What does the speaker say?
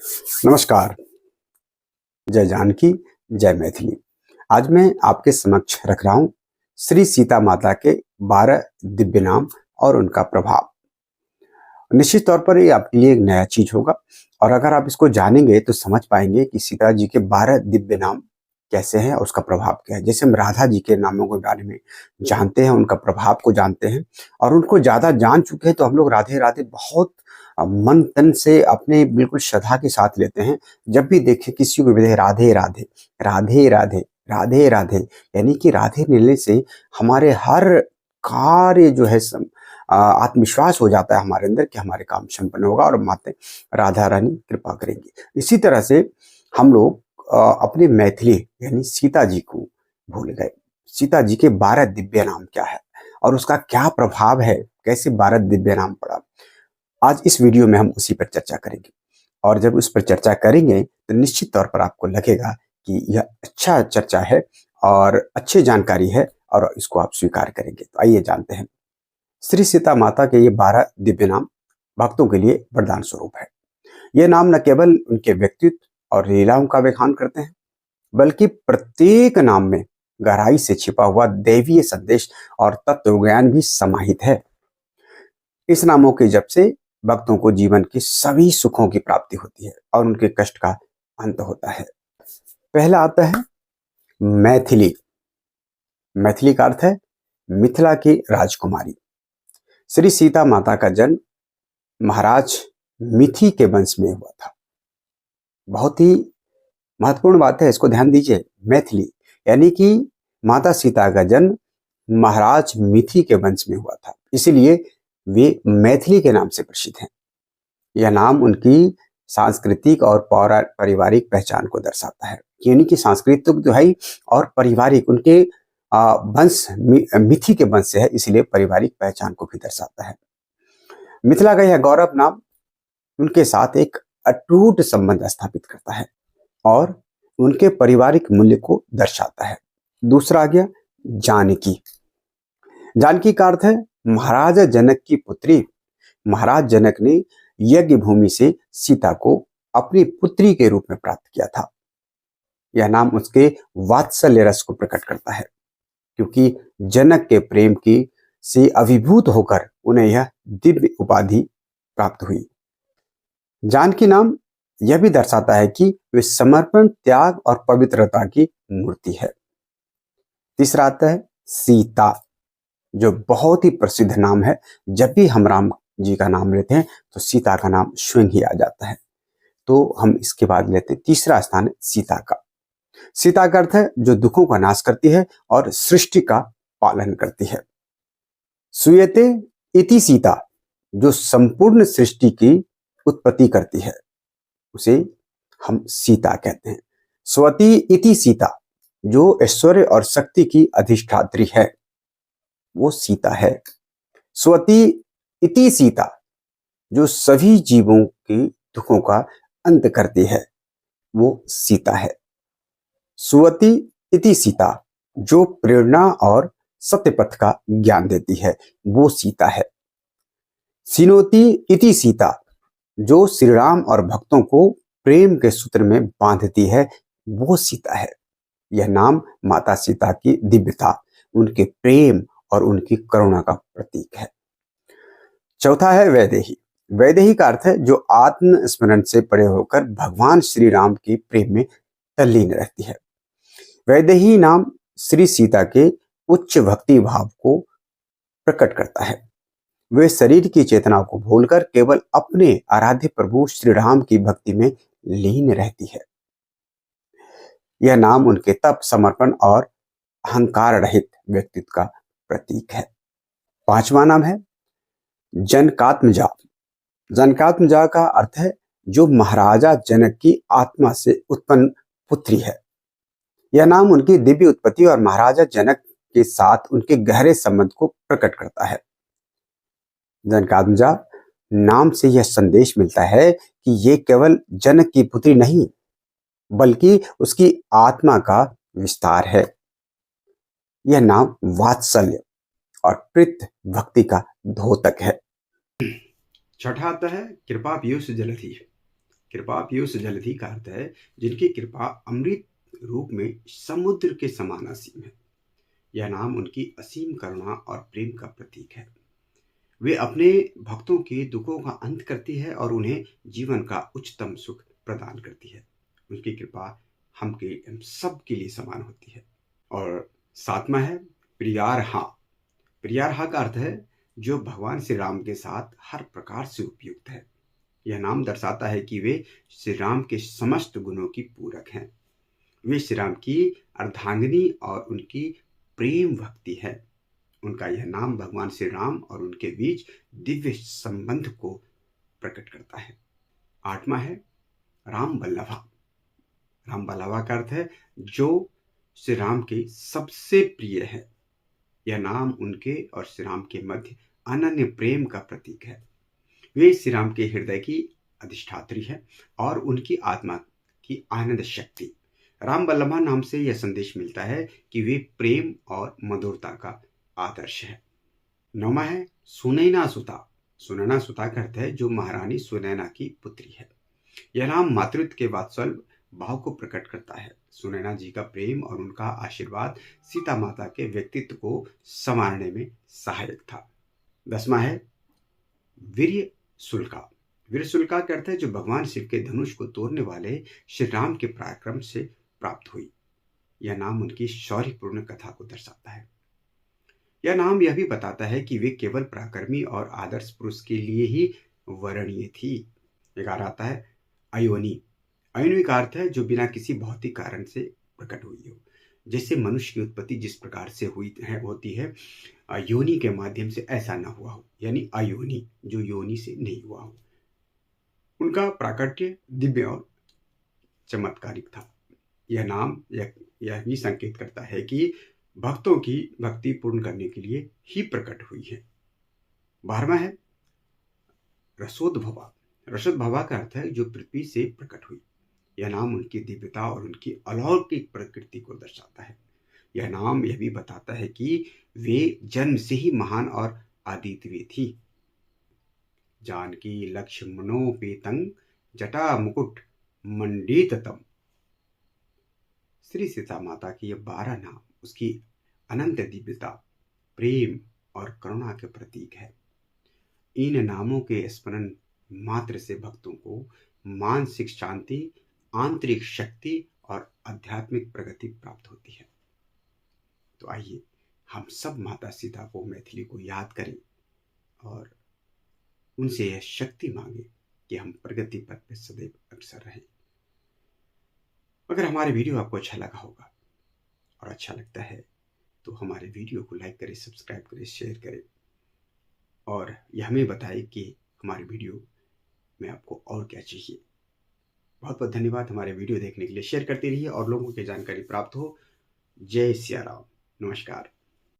नमस्कार। जय जानकी, जय मैथिली। आज मैं आपके समक्ष रख रहा हूं श्री सीता माता के 12 दिव्य नाम और उनका प्रभाव। निश्चित तौर पर ये आपके लिए एक नया चीज होगा और अगर आप इसको जानेंगे तो समझ पाएंगे कि सीता जी के 12 दिव्य नाम कैसे हैं और उसका प्रभाव क्या है। जैसे हम राधा जी के नामों के बारे में जानते हैं, उनका प्रभाव को जानते हैं और उनको ज्यादा जान चुके हैं तो हम लोग राधे राधे बहुत मन तन से अपने बिल्कुल श्रद्धा के साथ लेते हैं। जब भी देखें किसी को भी देखें राधे राधे राधे राधे राधे राधे, यानी कि राधे मिलने से हमारे हर कार्य जो है आत्मविश्वास हो जाता है हमारे अंदर कि हमारे काम संपन्न होगा और माते राधा रानी कृपा करेंगी। इसी तरह से हम लोग अपनी मैथिली यानी सीता जी को भूल गए। सीता जी के 12 दिव्य नाम क्या है और उसका क्या प्रभाव है, कैसे 12 दिव्य नाम पड़ा, आज इस वीडियो में हम उसी पर चर्चा करेंगे। और जब उस पर चर्चा करेंगे तो निश्चित तौर पर आपको लगेगा कि यह अच्छा चर्चा है और अच्छी जानकारी है और इसको आप स्वीकार करेंगे। तो आइए जानते हैं। श्री सीता माता के ये 12 दिव्य नाम भक्तों के लिए वरदान स्वरूप है। ये नाम न केवल उनके व्यक्तित्व और लीलाओं का व्याख्यान करते हैं, बल्कि प्रत्येक नाम में गहराई से छिपा हुआ दैवीय संदेश और तत्व ज्ञान भी समाहित है। इस नामों के जप से भक्तों को जीवन के सभी सुखों की प्राप्ति होती है और उनके कष्ट का अंत होता है। पहला आता है मैथिली। मैथिली का अर्थ है मिथिला की राजकुमारी। श्री सीता माता का जन्म महाराज मिथि के वंश में हुआ था। बहुत ही महत्वपूर्ण बात है, इसको ध्यान दीजिए। मैथिली यानी कि माता सीता का जन्म महाराज मिथि के वंश में हुआ था, इसीलिए वे मैथिली के नाम से प्रसिद्ध हैं। यह नाम उनकी सांस्कृतिक और पारिवारिक पहचान को दर्शाता है, यानी कि सांस्कृतिक जो है और पारिवारिक उनके वंश मिथि के वंश से है, इसलिए पारिवारिक पहचान को भी दर्शाता है। मिथिला का यह गौरव नाम उनके साथ एक अटूट संबंध स्थापित करता है और उनके पारिवारिक मूल्य को दर्शाता है। दूसरा आ गया जानकी। जानकी का अर्थ है महाराजा जनक की पुत्री। महाराज जनक ने यज्ञ भूमि से सीता को अपनी पुत्री के रूप में प्राप्त किया था। यह नाम उसके वात्सल्य रस को प्रकट करता है, क्योंकि जनक के प्रेम की से अभिभूत होकर उन्हें यह दिव्य उपाधि प्राप्त हुई। जानकी नाम यह भी दर्शाता है कि वे समर्पण, त्याग और पवित्रता की मूर्ति है। तीसरा आता है सीता, जो बहुत ही प्रसिद्ध नाम है। जब भी हम राम जी का नाम लेते हैं तो सीता का नाम स्वयं ही आ जाता है। तो हम इसके बाद लेते हैं तीसरा स्थान है सीता का। सीता का अर्थ है जो दुखों का नाश करती है और सृष्टि का पालन करती है। सुयते इति सीता, जो संपूर्ण सृष्टि की उत्पत्ति करती है, उसे हम सीता कहते हैं। स्वती इति सीता, जो ऐश्वर्य और शक्ति की अधिष्ठात्री है, वो सीता है। स्वती इति सीता, जो सभी जीवों के दुखों का अंत करती है, वो सीता है। सुवती इति सीता, जो प्रेरणा और सत्य पथ का ज्ञान देती है, वो सीता है। सिनोती इति सीता, जो श्री राम और भक्तों को प्रेम के सूत्र में बांधती है, वो सीता है। यह नाम माता सीता की दिव्यता, उनके प्रेम और उनकी करुणा का प्रतीक है। चौथा है वैदेही। वैदेही का अर्थ है जो आत्म स्मरण से परे होकर भगवान श्री राम के प्रेम में तल्लीन रहती है। वैदेही नाम श्री सीता के उच्च भक्ति भाव को प्रकट करता है। वे शरीर की चेतना को भूलकर केवल अपने आराध्य प्रभु श्री राम की भक्ति में लीन रहती है। यह नाम उनके तप, समर्पण और अहंकार रहित व्यक्तित्व का प्रतीक है। पांचवा नाम है जनकात्मजा। जनकात्मजा का अर्थ है जो महाराजा जनक की आत्मा से उत्पन्न पुत्री है। यह नाम उनकी दिव्य उत्पत्ति और महाराजा जनक के साथ उनके गहरे संबंध को प्रकट करता है। जनकात्मजा नाम से यह संदेश मिलता है कि ये केवल जनक की पुत्री नहीं, बल्कि उसकी आत्मा का विस्तार है। यह नाम वात्सल्य और प्रीत भक्ति का द्योतक है। छठा आता है कृपा पीयूष जलधि। कृपा पीयूष जलधि का अर्थ है जिनकी कृपा अमृत रूप में समुद्र के समान असीम है। यह नाम उनकी असीम करुणा और प्रेम का प्रतीक है। वे अपने भक्तों के दुखों का अंत करती है और उन्हें जीवन का उच्चतम सुख प्रदान करती है। उनकी कृपा हम सब के लिए समान होती है। और सातवां है प्रियारहा। प्रियारहा का अर्थ है जो भगवान श्री राम के साथ हर प्रकार से उपयुक्त है। यह नाम दर्शाता है कि वे श्री राम के समस्त गुणों की पूरक हैं। वे श्री राम की अर्धांगिनी और उनकी प्रेम भक्ति है। उनका यह नाम भगवान श्री राम और उनके बीच दिव्य संबंध को प्रकट करता है। आठवां है राम बल्लभा। राम बल्लभा का अर्थ है जो श्री राम के सबसे प्रिय है। यह नाम उनके और श्री राम के मध्य अनन्य प्रेम का प्रतीक है। वे श्री राम के हृदय की अधिष्ठात्री है और उनकी आत्मा की आनंद शक्ति। राम बल्लभा नाम से यह संदेश मिलता है कि वे प्रेम और मधुरता का आदर्श है। नौवां है सुनैना सुता। सुनैना सुता का अर्थ है जो महारानी सुनैना की पुत्री है। यह नाम मातृत्व के वात्सल्य भाव को प्रकट करता है। सुनैना जी का प्रेम और उनका आशीर्वाद सीता माता के व्यक्तित्व को संवारने में सहायक था। 10वां है वीर्य शुल्का। वीर शुल्का का अर्थ है जो भगवान शिव के धनुष को तोड़ने वाले श्री राम के पराक्रम से प्राप्त हुई। यह नाम उनकी शौर्यपूर्ण कथा को दर्शाता है। यह नाम यह भी बताता है कि वे केवल पराक्रमी और आदर्श पुरुष के लिए ही वर्णनीय थी। एक आता है अयोनी। अयोनी का अर्थ है जो बिना किसी भौतिक कारण से प्रकट हुई हो। जैसे मनुष्य की उत्पत्ति जिस प्रकार से होती है योनि के माध्यम से, ऐसा ना हुआ हो, यानी अयोनि, जो योनि से नहीं हुआ हो। उनका प्राकट्य दिव्य और चमत्कारिक था। यह नाम यह भी संकेत करता है कि भक्तों की भक्ति पूर्ण करने के लिए ही प्रकट हुई है। 12वां है रसोद्भवा। रसोद्भवा का अर्थ है जो पृथ्वी से प्रकट हुई। यह नाम उनकी दिव्यता और उनकी अलौकिक प्रकृति को दर्शाता है। यह नाम यह भी बताता है कि वे जन्म से ही महान और अद्वितीय थी। जानकी लक्ष्मणोपेतं जटा मुकुट मंडिततम। श्री सीता माता की ये 12 नाम उसकी अनंत दिव्यता, प्रेम और करुणा के प्रतीक है। इन नामों के स्मरण मात्र से भक्तों को मानसिक शांति, आंतरिक शक्ति और आध्यात्मिक प्रगति प्राप्त होती है। तो आइए हम सब माता सीता को, मैथिली को याद करें और उनसे यह शक्ति मांगे कि हम प्रगति पथ पर सदैव अग्रसर रहें। अगर हमारे वीडियो आपको अच्छा लगा होगा और अच्छा लगता है तो हमारे वीडियो को लाइक करें, सब्सक्राइब करें, शेयर करें और यह हमें बताएं कि हमारे वीडियो में आपको और क्या चाहिए। बहुत बहुत धन्यवाद हमारे वीडियो देखने के लिए। शेयर करते रहिए और लोगों की जानकारी प्राप्त हो। जय सिया राम। नमस्कार।